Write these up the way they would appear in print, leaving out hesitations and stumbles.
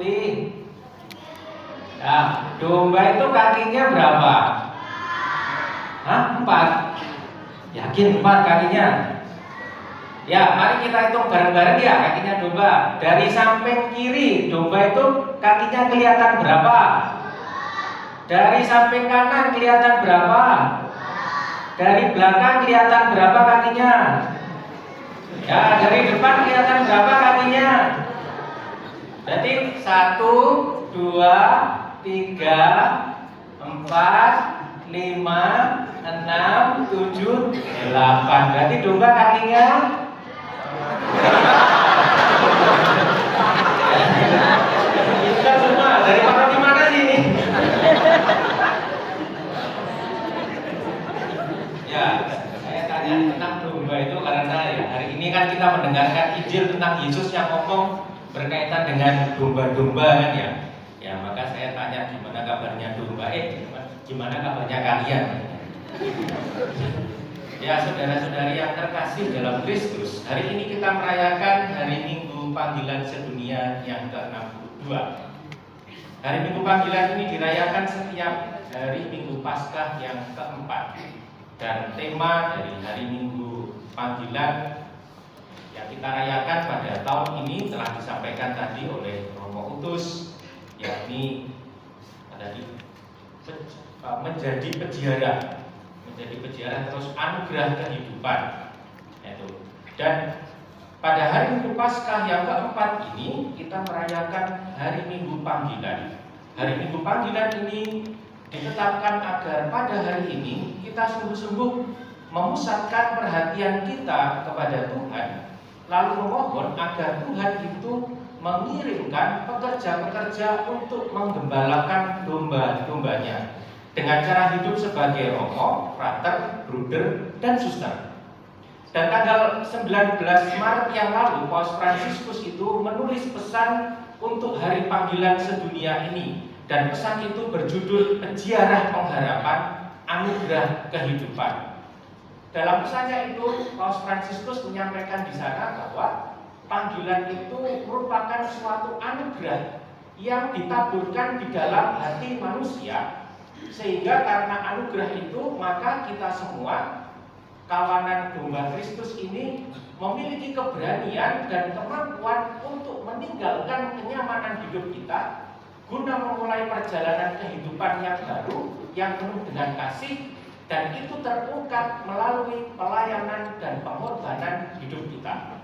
Uli. Nah, domba itu kakinya berapa? Hah? 4. Yakin 4 kakinya? Ya, mari kita hitung bareng-bareng ya kakinya domba. Dari samping kiri domba itu kakinya kelihatan berapa? Dari samping kanan kelihatan berapa? Dari belakang kelihatan berapa kakinya? Ya, dari depan kelihatan berapa kakinya? Jadi 1, 2, 3, 4, 5, 6, 7, 8. Berarti domba kakinya kita semua dari mana sih ini? Ya, saya tanya tentang domba itu karena ya hari ini kan kita mendengarkan Injil tentang Yesus yang ngomong berkaitan dengan domba-domba kan ya. Ya, maka saya tanya gimana kabarnya domba? Gimana kabarnya kalian? Ya, saudara-saudari yang terkasih dalam Kristus, hari ini kita merayakan hari Minggu Panggilan Sedunia yang ke-62. Hari Minggu Panggilan ini dirayakan setiap hari Minggu Paskah yang keempat. Dan tema dari hari Minggu Panggilan yang kita rayakan pada tahun ini telah disampaikan tadi oleh Romo Utus, yakni menjadi peziarah terus anugerah kehidupan itu. Dan pada hari Minggu Paskah yang keempat ini kita merayakan hari Minggu Panggilan. Hari Minggu Panggilan ini ditetapkan agar pada hari ini kita sungguh-sungguh memusatkan perhatian kita kepada Tuhan, lalu memohon agar Tuhan itu mengirimkan pekerja-pekerja untuk menggembalakan domba-dombanya dengan cara hidup sebagai romo, frater, bruder, dan suster. Dan tanggal 19 Maret yang lalu, Paus Fransiskus itu menulis pesan untuk hari panggilan sedunia ini. Dan pesan itu berjudul Peziarah Pengharapan Anugerah Kehidupan. Dalam pesannya itu, Paus Fransiskus menyampaikan di sana bahwa panggilan itu merupakan suatu anugerah yang ditaburkan di dalam hati manusia. Sehingga karena anugerah itu, maka kita semua kawanan domba Kristus ini memiliki keberanian dan kemampuan untuk meninggalkan kenyamanan hidup kita guna memulai perjalanan kehidupan yang baru yang penuh dengan kasih, dan itu terungkap melalui pelayanan dan pengorbanan hidup kita.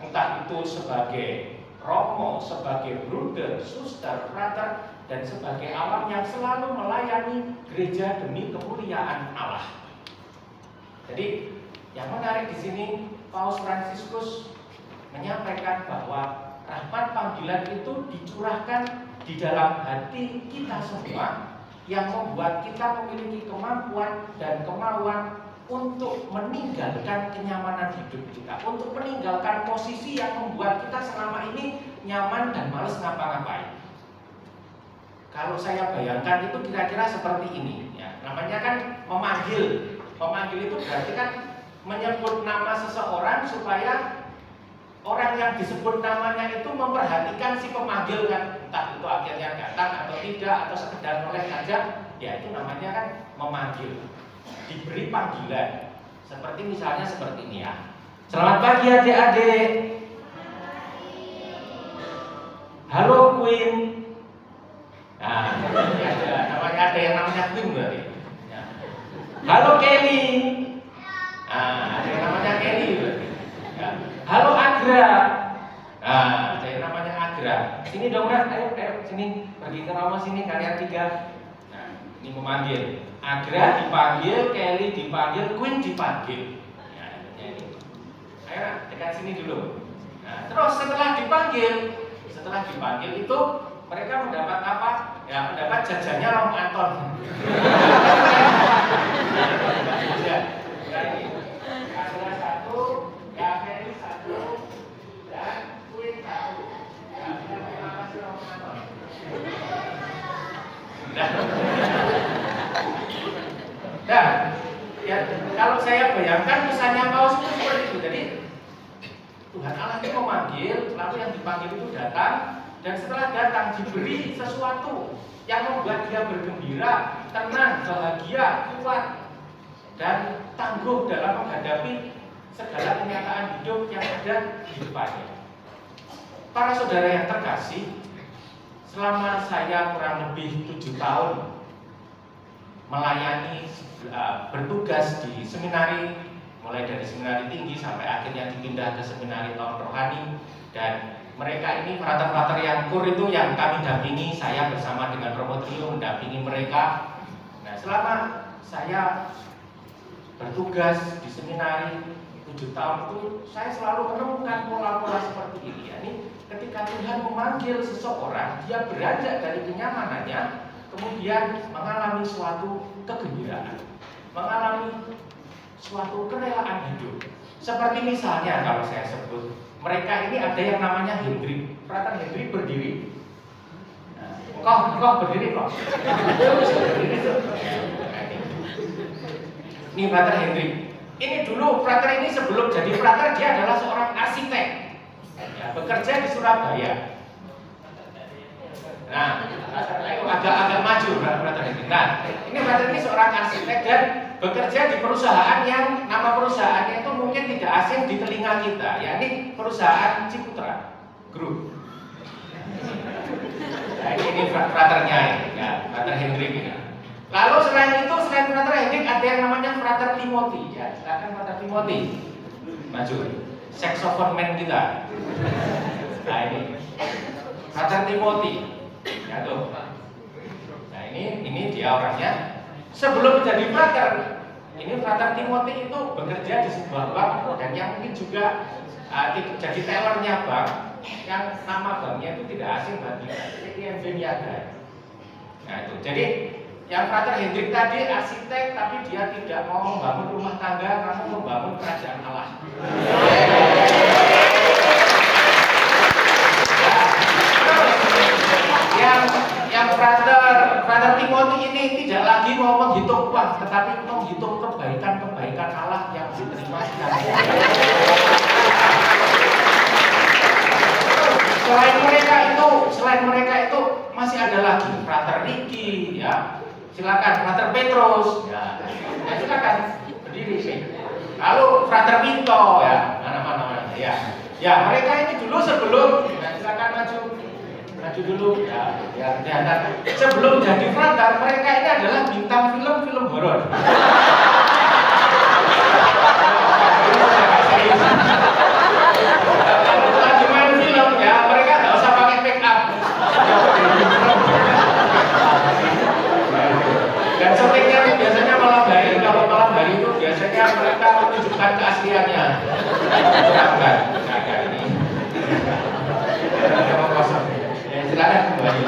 Entah itu sebagai romo, sebagai bruder, suster, frater, dan sebagai awam yang selalu melayani gereja demi kemuliaan Allah. Jadi yang menarik di sini, Paus Fransiskus menyampaikan bahwa rahmat panggilan itu dicurahkan di dalam hati kita semua, yang membuat kita memiliki kemampuan dan kemauan untuk meninggalkan kenyamanan hidup kita, untuk meninggalkan posisi yang membuat kita selama ini nyaman dan males ngapa-ngapain. Kalau saya bayangkan itu kira-kira seperti ini ya. Namanya kan memanggil. Memanggil itu berarti kan menyebut nama seseorang supaya orang yang disebut namanya itu memperhatikan si pemanggil kan. Entah itu akhirnya datang atau tidak, atau sekedar noleh saja. Ya itu namanya kan memanggil. Diberi panggilan. Seperti misalnya seperti ini ya. Selamat pagi adik-adik. Halo Queen. Nah, ada yang namanya Queen berarti. Ya. Halo Kelly. Nah, ada yang namanya Kelly berarti. Ya. Halo Agra. Nah, ada yang namanya Agra. Sini dong, ayo sini, pergi ke rumah sini kalian 3. Nah, ini memanggil. Agra dipanggil, Kelly dipanggil, Queen dipanggil. Ya, ini. Ayo dekat sini dulu. Nah, terus setelah dipanggil itu mereka mendapat apa? Ya, mendapat jajannya Om Anton. Ya, ini. Ada 1, ya Kelly 1, dan Queen 1. Ya, terima kasih Om Anton. Nah, ya, kalau saya bayangkan pesannya Paus itu seperti itu. Jadi Tuhan Allah itu memanggil, lalu yang dipanggil itu datang. Dan setelah datang diberi sesuatu yang membuat dia bergembira, tenang, bahagia, kuat, dan tangguh dalam menghadapi segala kenyataan hidup yang ada di depannya. Para saudara yang terkasih, selama saya kurang lebih 7 tahun melayani, bertugas di seminari, mulai dari seminari tinggi sampai akhirnya dipindah ke seminari tahun rohani, dan mereka ini frater-frater yang kur itu yang kami dampingi, saya bersama dengan Promotrio mendampingi mereka. Nah, selama saya bertugas di seminari 7 tahun itu, saya selalu menemukan pola-pola seperti ini. Yani ketika Tuhan memanggil seseorang, dia beranjak dari kenyamanannya, kemudian mengalami suatu kegembiraan, mengalami suatu kerelaan hidup. Seperti misalnya kalau saya sebut, mereka ini ada yang namanya Hendrik. Frater Hendrik berdiri. Nah, kok berdiri kok? Ini Frater Hendrik. Ini dulu Frater ini sebelum jadi Frater dia adalah seorang arsitek. Ya, bekerja di Surabaya. Nah, agak maju Frater Hendrik. Nah, ini Frater ini seorang arsitek dan bekerja di perusahaan yang nama perusahaannya itu mungkin tidak asing di telinga kita, yakni perusahaan Ciputra Group. Nah, ini fraternya ini, ya, Frater Hendrik ini. Lalu selain Frater Hendrik ada yang namanya Frater Timothy, ya, silakan Frater Timothy maju, saxophone man kita. Nah ini Frater Timothy, ya tuh. Nah ini dia orangnya. Sebelum menjadi frater, ini Frater Timothy itu bekerja di sebuah bank dan yang mungkin juga jadi tellernya bank, yang nama banknya itu tidak asing bagi kita, Niaga. Nah itu, jadi yang Frater Hendrik tadi arsitek, tapi dia tidak mau membangun rumah tangga, namun membangun kerajaan Allah. Yang Frater Timothy ini tidak lagi mau menghitung uang, tetapi menghitung kebaikan Allah yang diterima. Selain mereka itu masih ada lagi Frater Ricky, ya. Silakan Frater Petrus, ya. Nah, silakan berdiri sih. Lalu Frater Minto, ya. Mana ya. Ya, mereka ini dulu sebelum, ya, silakan maju dulu, ya. Sebelum jadi frater, mereka ini adalah bintang film horor. Lagi main film, ya, mereka nggak usah pakai make up. Dan syutingnya biasanya malam hari. Kalau malam hari itu biasanya mereka menunjukkan keasliannya. Nah, ini. Silakan kembali.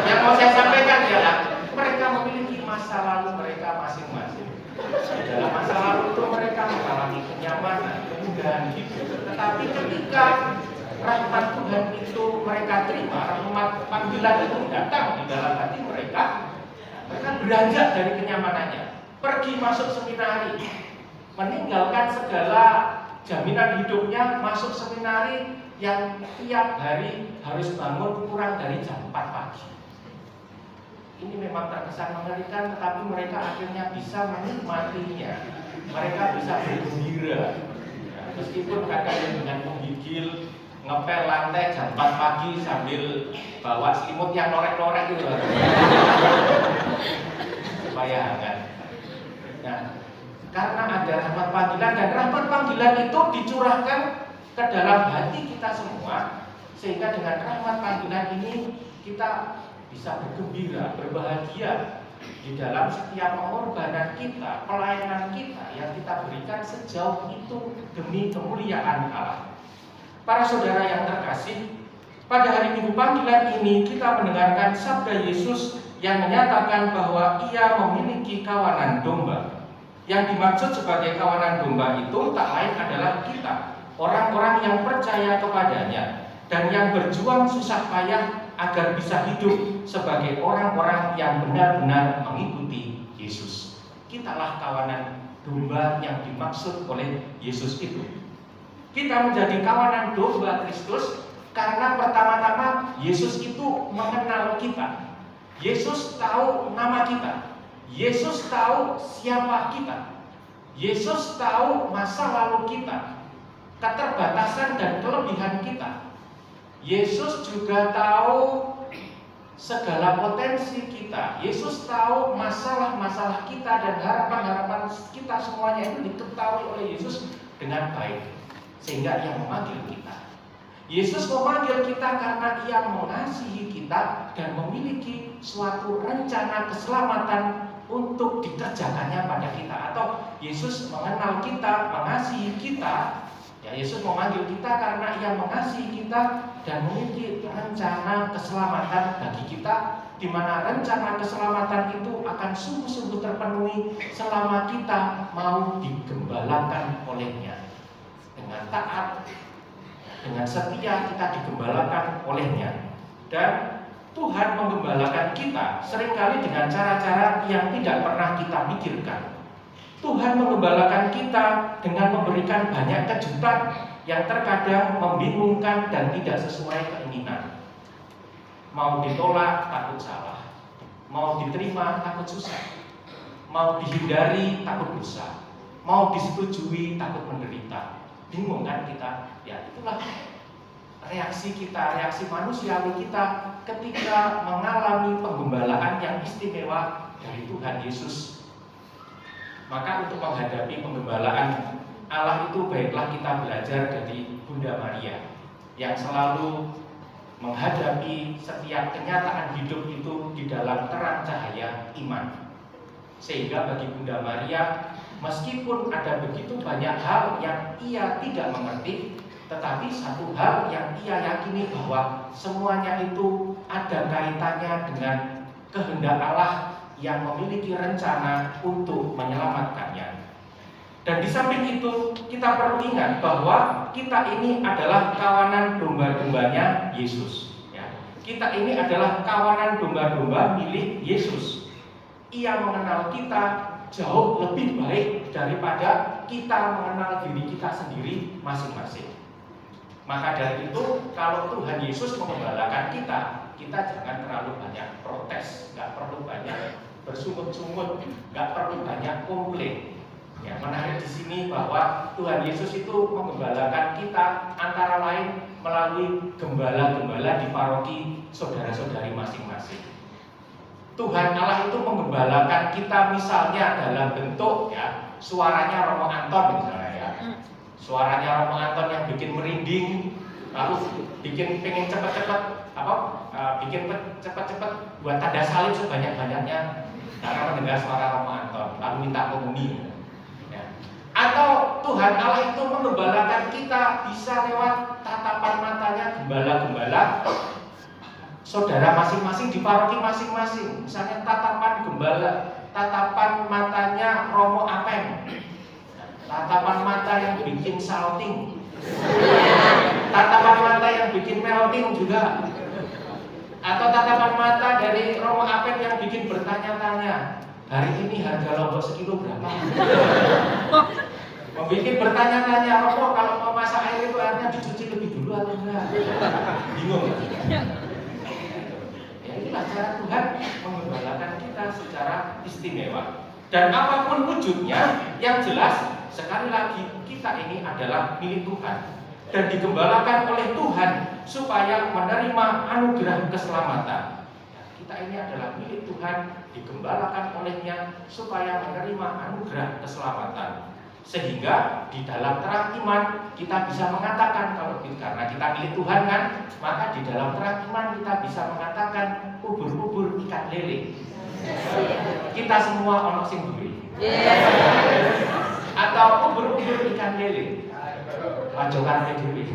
Yang mau saya sampaikan adalah mereka memiliki masa lalu mereka masing-masing. Dalam masa lalu itu mereka mengalami kenyamanan, kemudahan hidup. Tetapi ketika rahmat Tuhan itu mereka terima, rahmat panggilan itu datang di dalam hati mereka beranjak dari kenyamanannya, pergi masuk seminari, meninggalkan segala jaminan hidupnya, masuk seminari yang tiap hari harus bangun kurang dari jam 4 pagi. Ini memang terkesan mengerikan, tetapi mereka akhirnya bisa menikmatinya. Mereka bisa bergembira, ya, meskipun kadang dengan menggigil, ngepel lantai jam 4 pagi sambil bawa selimut yang norek-norek gitu, supaya hangat. Nah, karena ada rahmat panggilan, dan rahmat panggilan itu dicurahkan ke dalam hati kita semua, sehingga dengan rahmat panggilan ini kita bisa bergembira, berbahagia di dalam setiap pengorbanan kita, pelayanan kita yang kita berikan sejauh itu demi kemuliaan Allah. Para saudara yang terkasih, pada hari Minggu panggilan ini kita mendengarkan sabda Yesus yang menyatakan bahwa Ia memiliki kawanan domba. Yang dimaksud sebagai kawanan domba itu tak lain adalah kita, orang-orang yang percaya kepadanya dan yang berjuang susah payah agar bisa hidup sebagai orang-orang yang benar-benar mengikuti Yesus. Kitalah kawanan domba yang dimaksud oleh Yesus itu. Kita menjadi kawanan domba Kristus Karena pertama-tama Yesus itu mengenal kita. Yesus tahu nama kita. Yesus tahu siapa kita. Yesus tahu masa lalu kita, keterbatasan dan kelebihan kita. Yesus juga tahu segala potensi kita. Yesus tahu masalah-masalah kita dan harapan-harapan kita, semuanya itu diketahui oleh Yesus dengan baik, sehingga Ia memanggil kita. Yesus memanggil kita karena Ia mengasihi kita dan memiliki suatu rencana keselamatan untuk dikerjakannya pada kita. Atau Yesus mengenal kita, mengasihi kita. Ya, Yesus memanggil kita karena Ia mengasihi kita dan memiliki rencana keselamatan bagi kita, di mana rencana keselamatan itu akan sungguh-sungguh terpenuhi selama kita mau digembalakan oleh-Nya. Dengan taat, dengan setia kita digembalakan oleh-Nya. Dan Tuhan menggembalakan kita seringkali dengan cara-cara yang tidak pernah kita pikirkan. Tuhan menggembalakan kita dengan memberikan banyak kejutan yang terkadang membingungkan dan tidak sesuai keinginan. Mau ditolak takut salah, mau diterima takut susah, mau dihindari takut dosa, mau disetujui takut menderita. Bingung kan kita? Ya, itulah reaksi kita, reaksi manusiawi kita ketika mengalami penggembalaan yang istimewa dari Tuhan Yesus. Maka untuk menghadapi penggembalaan Allah itu, baiklah kita belajar dari Bunda Maria yang selalu menghadapi setiap kenyataan hidup itu di dalam terang cahaya iman. Sehingga bagi Bunda Maria, meskipun ada begitu banyak hal yang ia tidak mengerti, tetapi satu hal yang ia yakini bahwa semuanya itu ada kaitannya dengan kehendak Allah yang memiliki rencana untuk menyelamatkannya. Dan di samping itu kita perlu ingat bahwa kita ini adalah kawanan domba-dombanya Yesus. Ya. Kita ini adalah kawanan domba-domba milik Yesus. Ia mengenal kita jauh lebih baik daripada kita mengenal diri kita sendiri masing-masing. Maka dari itu, kalau Tuhan Yesus menggembalakan kita jangan terlalu banyak protes, nggak perlu banyak bersungut-sungut, nggak perlu banyak komplain. Ya, menarik di sini bahwa Tuhan Yesus itu menggembalakan kita antara lain melalui gembala-gembala di paroki saudara-saudari masing-masing. Tuhan Allah itu menggembalakan kita misalnya dalam bentuk ya suaranya Romo Anton misalnya ya. Suaranya Romo Anton yang bikin merinding, lalu bikin pengen cepat-cepat bikin cepat-cepat buat tanda salib sebanyak-banyaknya karena mendengar suara Romo Anton, lalu minta komuni. Ya. Atau Tuhan Allah itu menggembalakan kita bisa lewat tatapan matanya gembala-gembala saudara masing-masing di paroki masing-masing. Misalnya tatapan gembala, tatapan matanya Romo Apen, tatapan mata yang bikin salting, tatapan mata yang bikin melting juga. Atau tatapan mata dari Romo Apen yang bikin bertanya-tanya, hari ini harga lombok sekilo berapa? Membikin bertanya-tanya, Romo kalau mau masak air itu airnya dicuci lebih dulu atau enggak? Bingung ya? Ya itulah cara Tuhan menggembalakan kita secara istimewa. Dan apapun wujudnya, yang jelas sekali lagi kita ini adalah milik Tuhan dan digembalakan oleh Tuhan supaya menerima anugerah keselamatan. Kita ini adalah milik Tuhan, digembalakan oleh-Nya supaya menerima anugerah keselamatan. Sehingga di dalam terang iman kita bisa mengatakan, kalau karena kita milik Tuhan kan, maka di dalam terang iman kita bisa mengatakan ubur-ubur ikan lele. Kita semua ono sing duwe. Atau ubur-ubur ikan lele. Pajokan dhewe.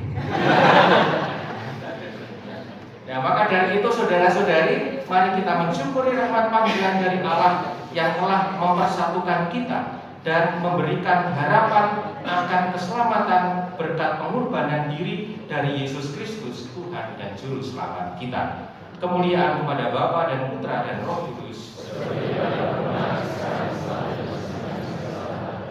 Ya, maka dari itu saudara-saudari, mari kita mensyukuri rahmat panggilan dari Allah yang telah mempersatukan kita dan memberikan harapan akan keselamatan berkat pengorbanan diri dari Yesus Kristus, Tuhan dan Juru Selamat kita. Kemuliaan kepada Bapa dan Putra dan Roh Kudus.